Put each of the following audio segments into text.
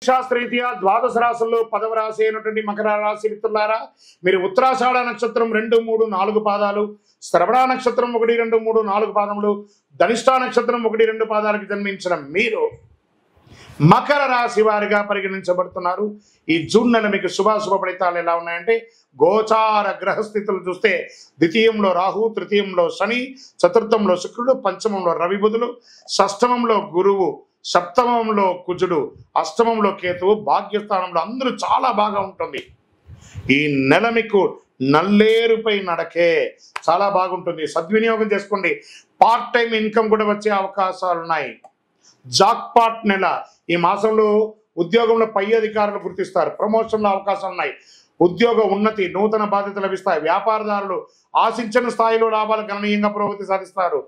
శాస్త్రరీత్యా ద్వాదశ రాశుల్లో 10వ రాశి అయినటువంటి మకర రాశి మిత్రులారా, మీరు ఉత్తరాషాఢ నక్షత్రం 2, 3, 4 పాదాలు, శ్రవణ నక్షత్రం 1, 2, 3, 4 పాదములు, ధనిష్ఠా నక్షత్రం 1, 2 పాదాలకు జన్మించిన మీరు మకర రాశి వారిగా పరిగణించబడుతున్నారు. ఈ జూన్ నెల మీకు శుభాశుభ ఫలితాలు ఎలా ఉన్నాయంటే, గోచార గ్రహస్థితులు చూస్తే ద్వితీయంలో రాహు, తృతీయంలో శని, చతుర్థంలో శుక్రుడు, పంచమంలో రవి బుధులు, షష్టమంలో గురువు, సప్తమంలో కుజుడు, అష్టమంలో కేతువు, భాగ్యస్థానంలో అందరూ చాలా బాగా ఉంటుంది. ఈ నెల మీకు నల్లేరుపై నడకే చాలా బాగుంటుంది. సద్వినియోగం చేసుకోండి. పార్ట్ టైం ఇన్కమ్ కూడా వచ్చే అవకాశాలు ఉన్నాయి. జాక్పాట్ నెల. ఈ మాసంలో ఉద్యోగంలో పై అధికారులు గుర్తిస్తారు. ప్రమోషన్ల అవకాశాలు ఉన్నాయి. ఉద్యోగ ఉన్నతి, నూతన బాధ్యతలు లభిస్తాయి. వ్యాపారదారులు ఆశించిన స్థాయిలో లాభాలు గణనీయంగా పురోగతి సాధిస్తారు.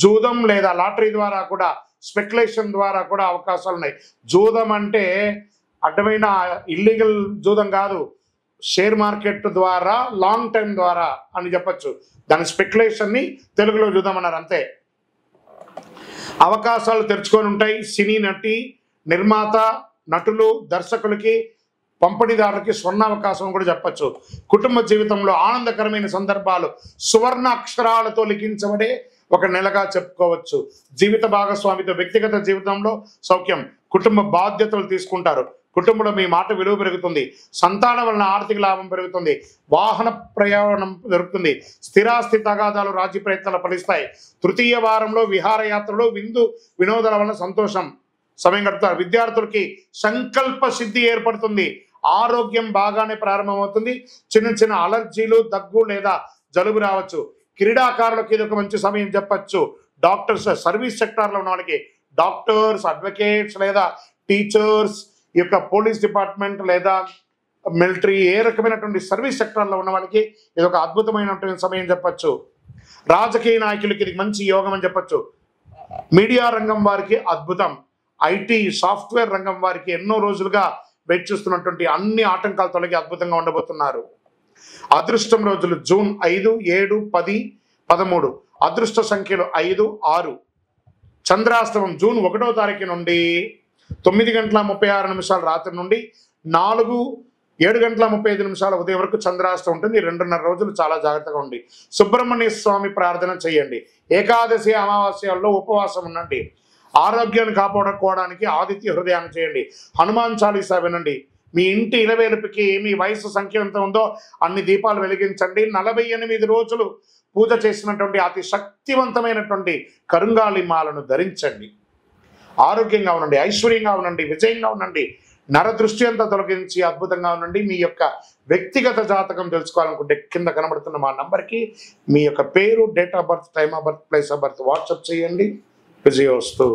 జూదం లేదా లాటరీ ద్వారా కూడా, స్పెక్యులేషన్ ద్వారా కూడా అవకాశాలు ఉన్నాయి. జూదం అంటే అడ్డమైన ఇల్లీగల్ జూదం కాదు, షేర్ మార్కెట్ ద్వారా లాంగ్ టైం ద్వారా అని చెప్పచ్చు. దాని స్పెక్యులేషన్ని తెలుగులో జూదమన్నారు అంతే. అవకాశాలు తెరుచుకొని ఉంటాయి. సినీ నటి, నిర్మాత, నటులు, దర్శకులకి, పంపిణీదారులకి స్వర్ణ అవకాశం కూడా చెప్పచ్చు. కుటుంబ జీవితంలో ఆనందకరమైన సందర్భాలు సువర్ణ అక్షరాలతో లిఖించబడే ఒక నెలగా చెప్పుకోవచ్చు. జీవిత భాగస్వామితో వ్యక్తిగత జీవితంలో సౌఖ్యం. కుటుంబ బాధ్యతలు తీసుకుంటారు. కుటుంబంలో మీ మాట విలువ పెరుగుతుంది. సంతానం వలన ఆర్థిక లాభం పెరుగుతుంది. వాహన ప్రయాణం జరుగుతుంది. స్థిరాస్తి తగాదాలు, రాజీ ప్రయత్నాలు ఫలిస్తాయి. తృతీయ వారంలో విహారయాత్రలు, విందు వినోదాల వలన సంతోషం సమయం గడుపుతారు. విద్యార్థులకి సంకల్ప సిద్ధి ఏర్పడుతుంది. ఆరోగ్యం బాగానే ప్రారంభమవుతుంది. చిన్న చిన్న అలర్జీలు, దగ్గు లేదా జలుబు రావచ్చు. క్రీడాకారులకు ఇది ఒక మంచి సమయం చెప్పచ్చు. డాక్టర్స్, సర్వీస్ సెక్టార్లో ఉన్న వాళ్ళకి, డాక్టర్స్, అడ్వకేట్స్ లేదా టీచర్స్, ఈ యొక్క పోలీస్ డిపార్ట్మెంట్ లేదా మిలిటరీ, ఏ రకమైనటువంటి సర్వీస్ సెక్టార్లో ఉన్న వాళ్ళకి ఇది ఒక అద్భుతమైనటువంటి సమయం చెప్పచ్చు. రాజకీయ నాయకులకి ఇది మంచి యోగం అని చెప్పచ్చు. మీడియా రంగం వారికి అద్భుతం. ఐటీ, సాఫ్ట్వేర్ రంగం వారికి ఎన్నో రోజులుగా వెయిట్ చేస్తున్నటువంటి అన్ని ఆటంకాలు తొలగి అద్భుతంగా ఉండబోతున్నారు. అదృష్టం రోజులు జూన్ 5, 7, 10, 13. అదృష్ట సంఖ్యలు 5, 6. చంద్రాష్టమం జూన్ 1వ తారీఖు నుండి 9:36 రాత్రి నుండి 7:35 ఉదయం వరకు చంద్రాష్టం ఉంటుంది. 2.5 రోజులు చాలా జాగ్రత్తగా ఉండి సుబ్రహ్మణ్య స్వామి ప్రార్థన చేయండి. ఏకాదశి, అమావాస్యల్లో ఉపవాసం ఉండండి. ఆరోగ్యాన్ని కాపాడుకోవడానికి ఆదిత్య హృదయాన్ని చేయండి. హనుమాన్ చాలీసా వినండి. మీ ఇంటి ఇలవేలుపుకి మీ వయసు సంఖ్య ఎంత ఉందో అన్ని దీపాలు వెలిగించండి. 48 రోజులు పూజ చేసినటువంటి అతి శక్తివంతమైనటువంటి కరుంగాళి మాలను ధరించండి. ఆరోగ్యంగా ఉండండి, ఐశ్వర్యంగా ఉండండి, విజయంగా ఉండండి. నరదృష్టి అంతా తొలగించి అద్భుతంగా ఉండండి. మీ యొక్క వ్యక్తిగత జాతకం తెలుసుకోవాలనుకుంటే కింద కనబడుతున్న మా నంబర్కి మీ యొక్క పేరు, date of birth, time of birth, place of birth WhatsApp చేయండి. విజయోస్తు.